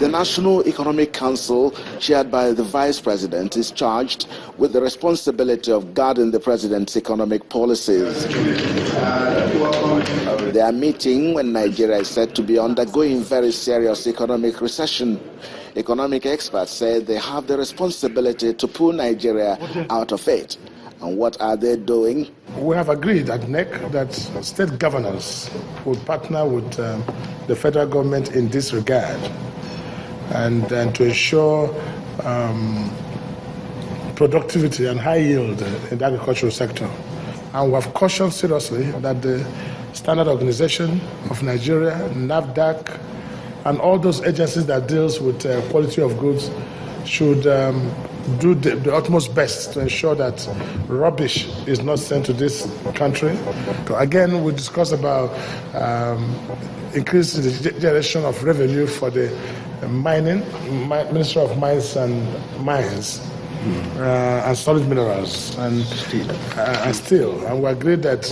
The National Economic Council, chaired by the Vice President, is charged with the responsibility of guarding the President's economic policies. They are meeting when Nigeria is said to be undergoing very serious economic recession. Economic experts say they have the responsibility to pull Nigeria out of it. And what are they doing? We have agreed at NEC that state governors would partner with the federal government in this regard and to ensure productivity and high yield in the agricultural sector. And we have cautioned seriously that the Standard Organization of Nigeria, NAFDAC, and all those agencies that deals with quality of goods should do the utmost best to ensure that rubbish is not sent to this country. So again, we discussed about increasing the generation of revenue for the Ministry of Mines and solid minerals and steel. And we agreed that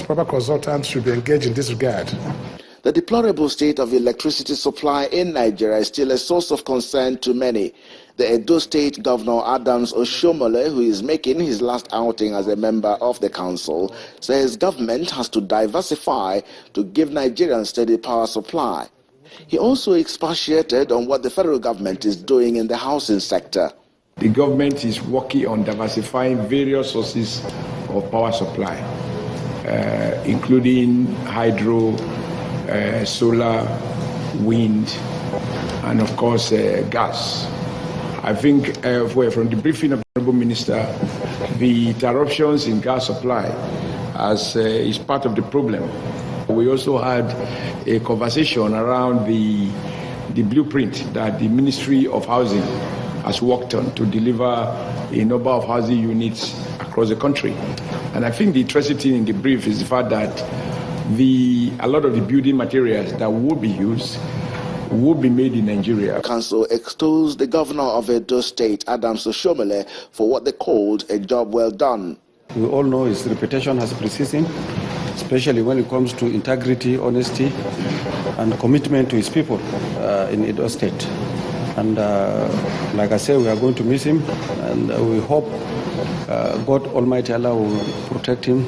proper consultants should be engaged in this regard. The deplorable state of electricity supply in Nigeria is still a source of concern to many. The Edo State Governor Adams Oshiomhole, who is making his last outing as a member of the council, says government has to diversify to give Nigerians steady power supply. He also expatiated on what the federal government is doing in the housing sector. The government is working on diversifying various sources of power supply, including hydro, solar, wind, and of course gas. I think from the briefing of the Honorable Minister, the interruptions in gas supply is part of the problem. We also had a conversation around the blueprint that the Ministry of Housing has worked on to deliver a number of housing units across the country. And I think the interesting thing in the brief is the fact that a lot of the building materials that will be used will be made in Nigeria. The council extols the governor of Edo State, Adams Oshiomhole, for what they called a job well done. We all know his reputation has preceded him, especially when it comes to integrity, honesty, and commitment to his people in Edo State. And like I said, we are going to miss him, and we hope God Almighty Allah will protect him,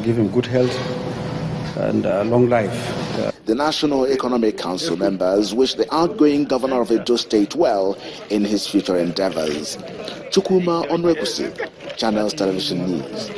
give him good health and long life. The National Economic Council members wish the outgoing governor of Edo State well in his future endeavors. Chukwuma Onwekusi, Channels Television News.